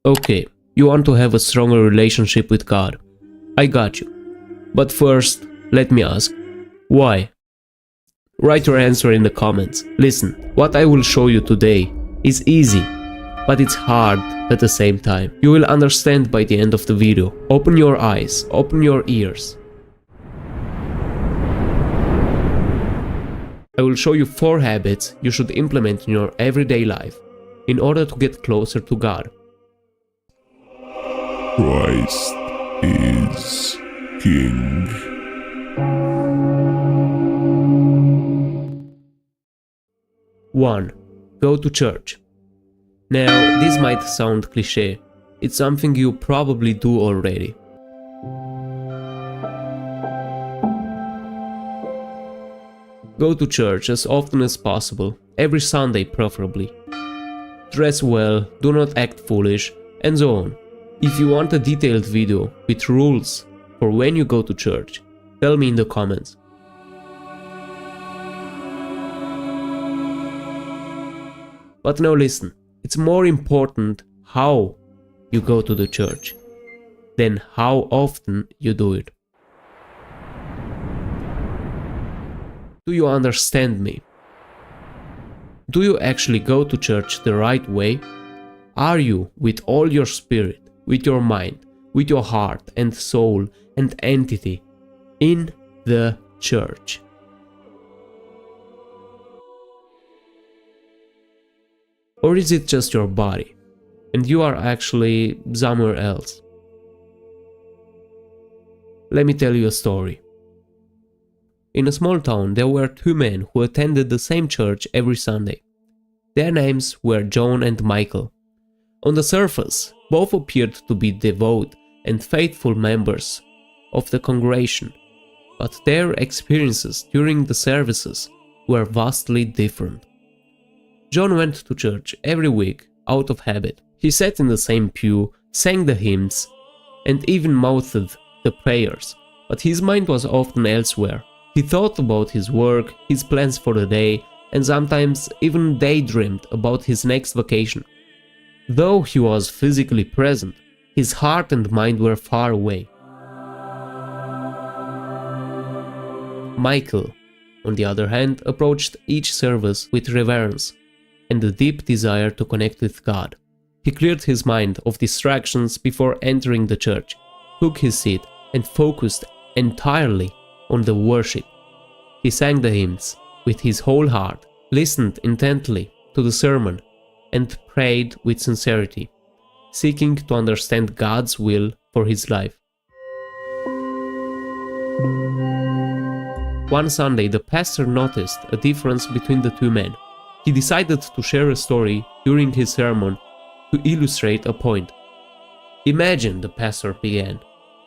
Okay, you want to have a stronger relationship with God. I got you. But first, let me ask, why? Write your answer in the comments. Listen, what I will show you today is easy, but it's hard at the same time. You will understand by the end of the video. Open your eyes, open your ears. I will show you 4 habits you should implement in your everyday life in order to get closer to God. Christ is King. One, go to church. Now, this might sound cliché. It's something you probably do already. Go to church as often as possible, every Sunday preferably. Dress well, do not act foolish, and so on. If you want a detailed video with rules for when you go to church, tell me in the comments. But now listen, it's more important how you go to the church than how often you do it. Do you understand me? Do you actually go to church the right way? Are you, with all your spirit, with your mind, with your heart and soul and entity, in the church? Or is it just your body, and you are actually somewhere else? Let me tell you a story. In a small town, there were 2 men who attended the same church every Sunday. Their names were John and Michael. On the surface, both appeared to be devout and faithful members of the congregation, but their experiences during the services were vastly different. John went to church every week out of habit. He sat in the same pew, sang the hymns, and even mouthed the prayers, but his mind was often elsewhere. He thought about his work, his plans for the day, and sometimes even daydreamed about his next vacation. Though he was physically present, his heart and mind were far away. Michael, on the other hand, approached each service with reverence and a deep desire to connect with God. He cleared his mind of distractions before entering the church, took his seat, and focused entirely on the worship. He sang the hymns with his whole heart, listened intently to the sermon, and prayed with sincerity, seeking to understand God's will for his life. One Sunday, the pastor noticed a difference between the 2 men. He decided to share a story during his sermon to illustrate a point. Imagine, the pastor began,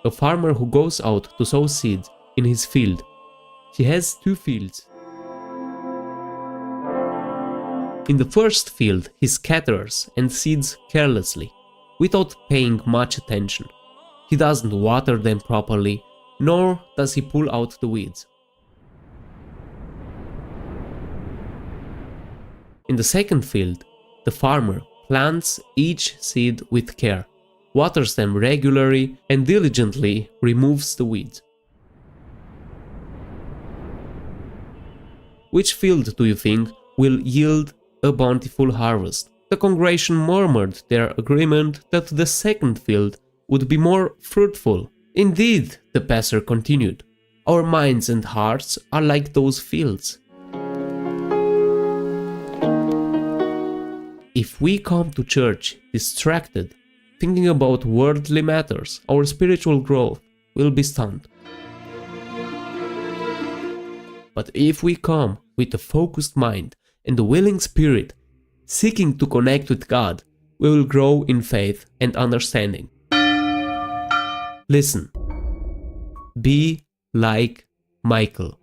a farmer who goes out to sow seeds in his field. He has 2 fields. In the first field, he scatters and seeds carelessly, without paying much attention. He doesn't water them properly, nor does he pull out the weeds. In the second field, the farmer plants each seed with care, waters them regularly, and diligently removes the weeds. Which field do you think will yield a bountiful harvest? The congregation murmured their agreement that the second field would be more fruitful. Indeed, the pastor continued, our minds and hearts are like those fields. If we come to church distracted, thinking about worldly matters, our spiritual growth will be stunted. But if we come with a focused mind and a willing spirit, seeking to connect with God, we will grow in faith and understanding. Listen. Be like Michael.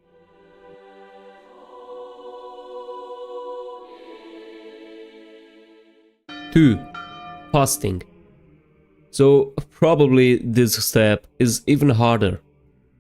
Two, fasting. So probably this step is even harder,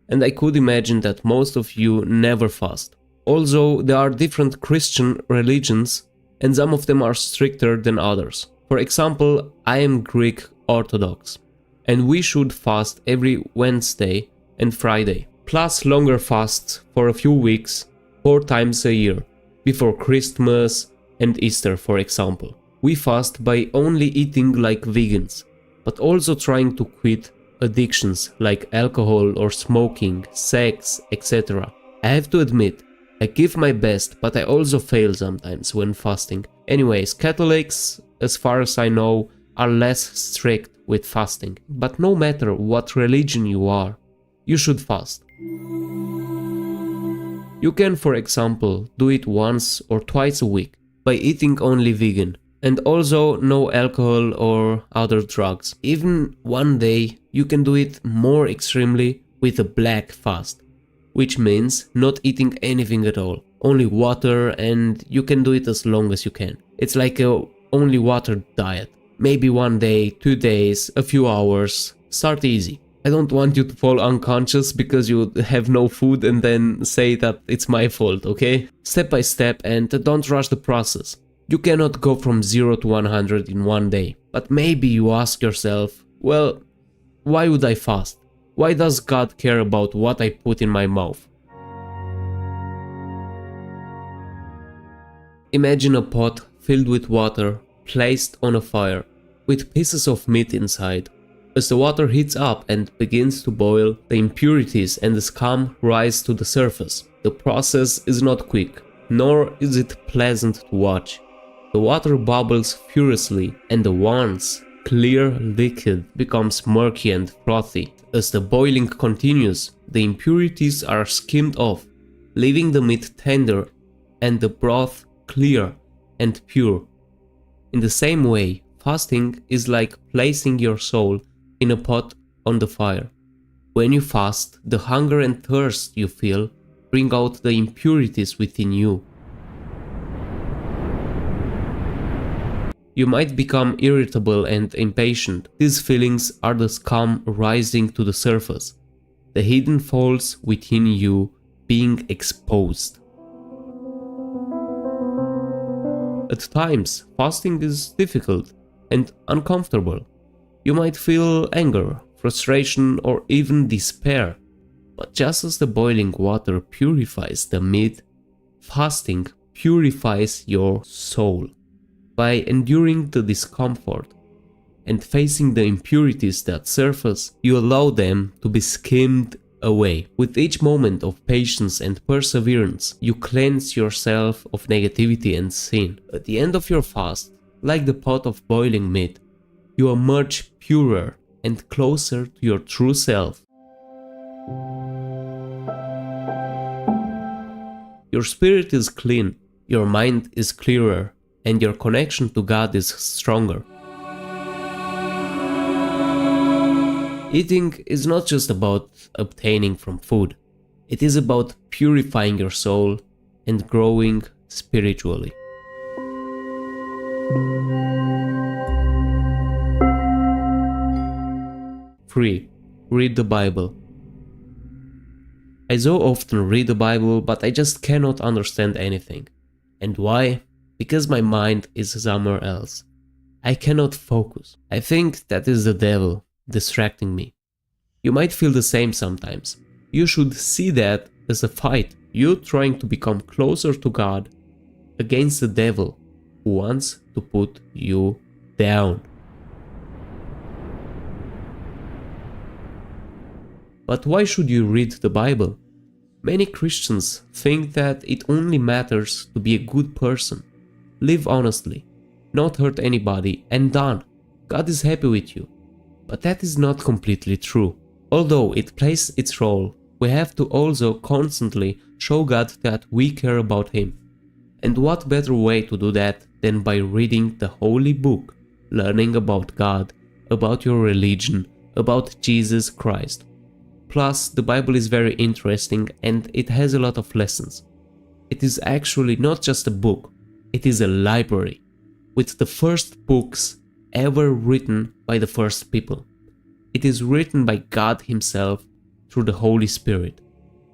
and I could imagine that most of you never fast. Also, there are different Christian religions, and some of them are stricter than others. For example, I am Greek Orthodox, and we should fast every Wednesday and Friday, plus longer fasts for a few weeks, 4 times a year, before Christmas and Easter, for example. We fast by only eating like vegans, but also trying to quit addictions like alcohol or smoking, sex, etc. I have to admit, I give my best, but I also fail sometimes when fasting. Anyways, Catholics, as far as I know, are less strict with fasting. But no matter what religion you are, you should fast. You can, for example, do it once or twice a week by eating only vegan, and also no alcohol or other drugs. Even one day you can do it more extremely with a black fast, which means not eating anything at all, only water, and you can do it as long as you can. It's like a only water diet. Maybe 1 day, 2 days, a few hours. Start easy. I don't want you to fall unconscious because you have no food and then say that it's my fault, okay? Step by step, and don't rush the process. You cannot go from 0 to 100 in 1 day. But maybe you ask yourself, well, why would I fast? Why does God care about what I put in my mouth? Imagine a pot filled with water placed on a fire, with pieces of meat inside. As the water heats up and begins to boil, the impurities and the scum rise to the surface. The process is not quick, nor is it pleasant to watch. The water bubbles furiously, and the once clear liquid becomes murky and frothy. As the boiling continues, the impurities are skimmed off, leaving the meat tender and the broth clear and pure. In the same way, fasting is like placing your soul in a pot on the fire. When you fast, the hunger and thirst you feel bring out the impurities within you. You might become irritable and impatient. These feelings are the scum rising to the surface, the hidden faults within you being exposed. At times, fasting is difficult and uncomfortable. You might feel anger, frustration, or even despair. But just as the boiling water purifies the meat, fasting purifies your soul. By enduring the discomfort and facing the impurities that surface, you allow them to be skimmed away. With each moment of patience and perseverance, you cleanse yourself of negativity and sin. At the end of your fast, like the pot of boiling meat, you emerge purer and closer to your true self. Your spirit is clean, your mind is clearer, and your connection to God is stronger. Eating is not just about obtaining from food. It is about purifying your soul and growing spiritually. Three, read the Bible. I so often read the Bible, but I just cannot understand anything. And why? Because my mind is somewhere else. I cannot focus. I think that is the devil distracting me. You might feel the same sometimes. You should see that as a fight. You trying to become closer to God against the devil who wants to put you down. But why should you read the Bible? Many Christians think that it only matters to be a good person, live honestly, not hurt anybody, and done. God is happy with you. But that is not completely true. Although it plays its role, we have to also constantly show God that we care about Him. And what better way to do that than by reading the Holy Book, learning about God, about your religion, about Jesus Christ. Plus, the Bible is very interesting and it has a lot of lessons. It is actually not just a book, it is a library, with the first books ever written by the first people. It is written by God Himself through the Holy Spirit.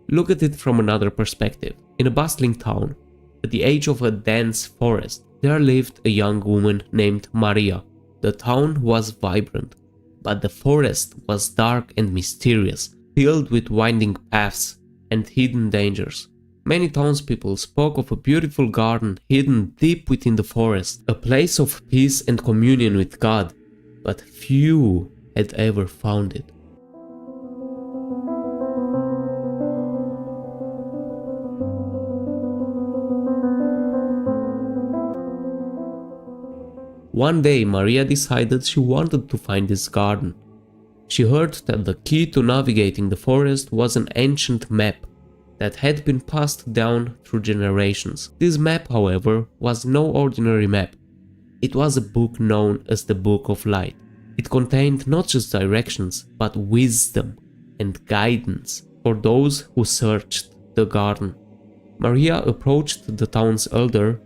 Look at it from another perspective. In a bustling town, at the edge of a dense forest, there lived a young woman named Maria. The town was vibrant, but the forest was dark and mysterious, filled with winding paths and hidden dangers. Many townspeople spoke of a beautiful garden hidden deep within the forest, a place of peace and communion with God, but few had ever found it. One day Maria decided she wanted to find this garden. She heard that the key to navigating the forest was an ancient map that had been passed down through generations. This map, however, was no ordinary map. It was a book known as the Book of Light. It contained not just directions, but wisdom and guidance for those who searched the garden. Maria approached the town's elder,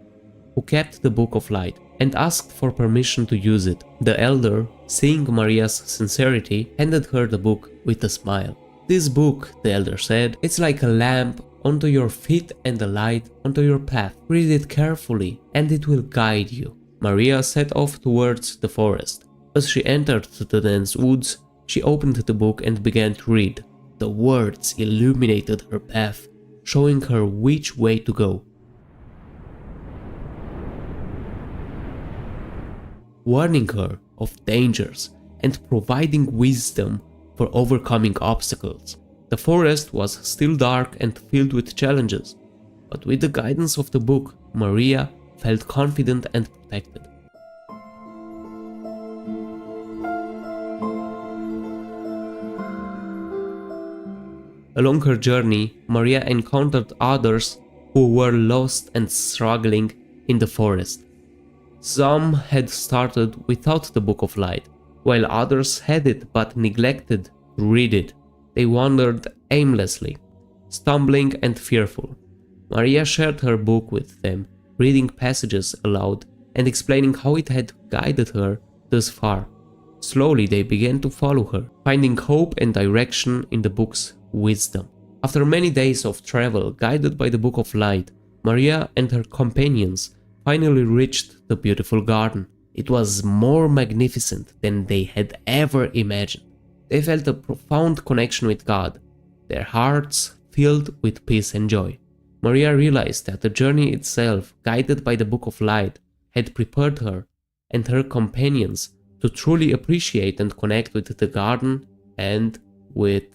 who kept the Book of Light, and asked for permission to use it. The elder, seeing Maria's sincerity, handed her the book with a smile. This book, the elder said, it's like a lamp onto your feet and a light onto your path. Read it carefully and it will guide you. Maria set off towards the forest. As she entered the dense woods, she opened the book and began to read. The words illuminated her path, showing her which way to go. Warning her of dangers and providing wisdom for overcoming obstacles. The forest was still dark and filled with challenges, but with the guidance of the book, Maria felt confident and protected. Along her journey, Maria encountered others who were lost and struggling in the forest. Some had started without the Book of Light, while others had it but neglected to read it. They wandered aimlessly, stumbling and fearful. Maria shared her book with them, reading passages aloud and explaining how it had guided her thus far. Slowly they began to follow her, finding hope and direction in the book's wisdom. After many days of travel guided by the Book of Light, Maria and her companions finally reached the beautiful garden. It was more magnificent than they had ever imagined. They felt a profound connection with God, their hearts filled with peace and joy. Maria realized that the journey itself, guided by the Book of Light, had prepared her and her companions to truly appreciate and connect with the garden and with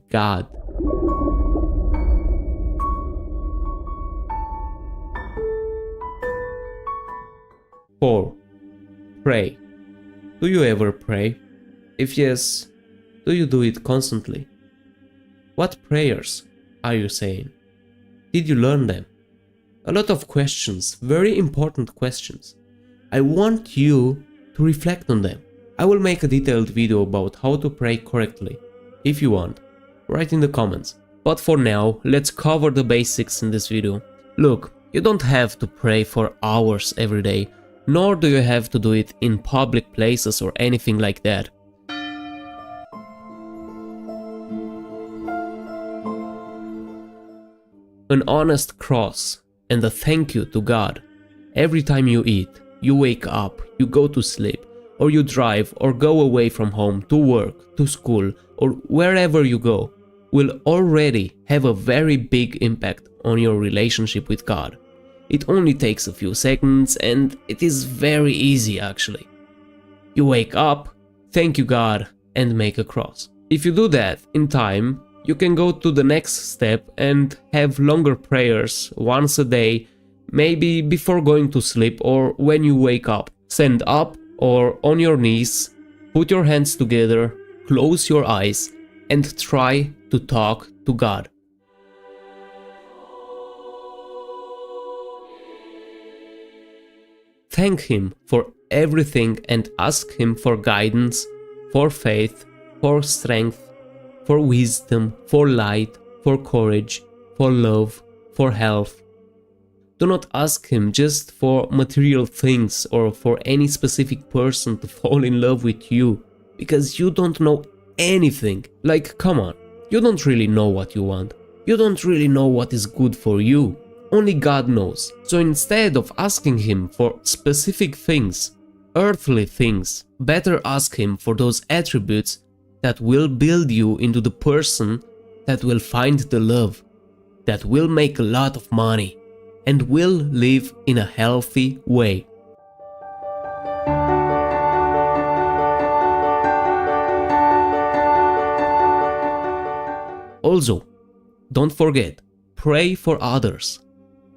God. Four. Pray. Do you ever pray? If yes, do you do it constantly? What prayers are you saying? Did you learn them? A lot of questions, very important questions. I want you to reflect on them. I will make a detailed video about how to pray correctly. If you want, write in the comments. But for now, let's cover the basics in this video. Look, you don't have to pray for hours every day, nor do you have to do it in public places or anything like that. An honest cross and a thank you to God. Every time you eat, you wake up, you go to sleep, or you drive or go away from home to work, to school, or wherever you go, will already have a very big impact on your relationship with God. It only takes a few seconds and it is very easy actually. You wake up, thank you God, and make a cross. If you do that in time, you can go to the next step and have longer prayers once a day, maybe before going to sleep or when you wake up. Stand up or on your knees, put your hands together, close your eyes, and try to talk to God. Thank Him for everything and ask Him for guidance, for faith, for strength, for wisdom, for light, for courage, for love, for health. Do not ask Him just for material things or for any specific person to fall in love with you, because you don't know anything. Like, come on, you don't really know what you want. You don't really know what is good for you. Only God knows. So instead of asking Him for specific things, earthly things, better ask Him for those attributes that will build you into the person that will find the love, that will make a lot of money, and will live in a healthy way. Also, don't forget, pray for others,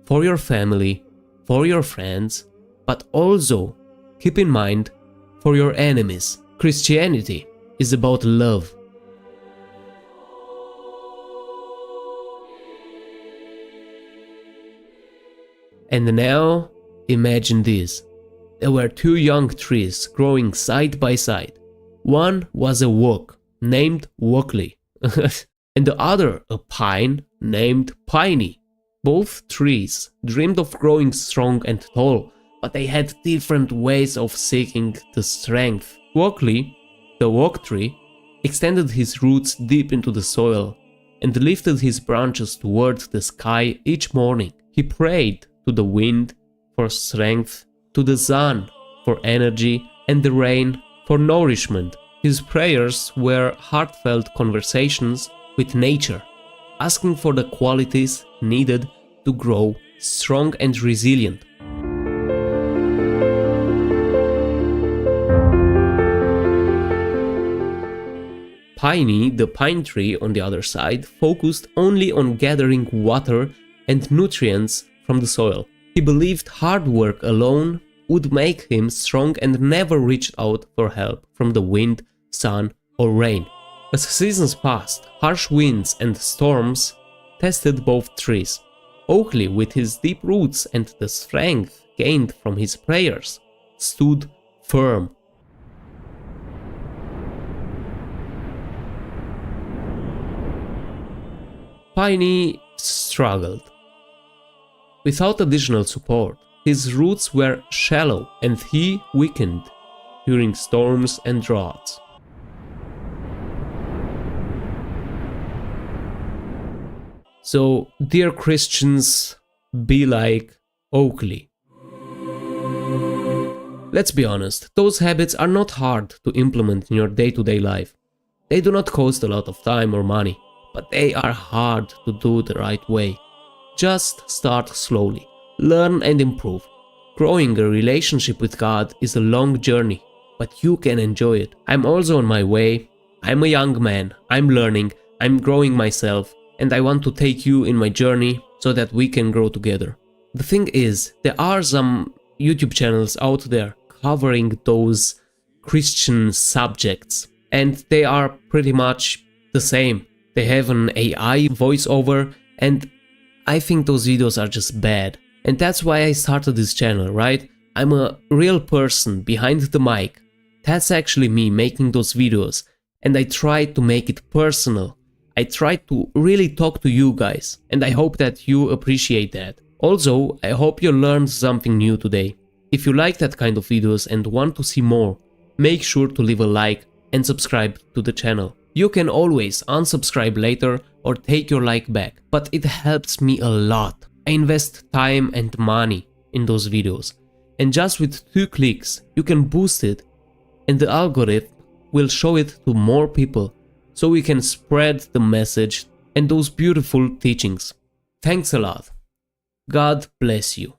for your family, for your friends, but also keep in mind for your enemies. Christianity is about love. And now, imagine this. There were two young trees growing side by side. One was a oak named Walkley, and the other a pine named Piney. Both trees dreamed of growing strong and tall, but they had different ways of seeking the strength. Walkley, the oak tree, extended his roots deep into the soil and lifted his branches toward the sky each morning. He prayed to the wind for strength, to the sun for energy, and the rain for nourishment. His prayers were heartfelt conversations with nature, asking for the qualities needed to grow strong and resilient. Piney, the pine tree on the other side, focused only on gathering water and nutrients from the soil. He believed hard work alone would make him strong and never reached out for help from the wind, sun, or rain. As seasons passed, harsh winds and storms tested both trees. Oakley, with his deep roots and the strength gained from his prayers, stood firm. Piney struggled. Without additional support, his roots were shallow and he weakened during storms and droughts. So, dear Christians, be like Oakley. Let's be honest, those habits are not hard to implement in your day-to-day life. They do not cost a lot of time or money, but they are hard to do the right way. Just start slowly, learn and improve. Growing a relationship with God is a long journey, but you can enjoy it. I'm also on my way. I'm a young man, I'm learning, I'm growing myself, and I want to take you in my journey so that we can grow together. The thing is, there are some YouTube channels out there covering those Christian subjects, and they are pretty much the same. They have an AI voiceover, and I think those videos are just bad. And that's why I started this channel, right? I'm a real person behind the mic. That's actually me making those videos, and I try to make it personal. I try to really talk to you guys, and I hope that you appreciate that. Also, I hope you learned something new today. If you like that kind of videos and want to see more, make sure to leave a like and subscribe to the channel. You can always unsubscribe later or take your like back, but it helps me a lot. I invest time and money in those videos, and just with 2 clicks you can boost it, and the algorithm will show it to more people, so we can spread the message and those beautiful teachings. Thanks a lot. God bless you.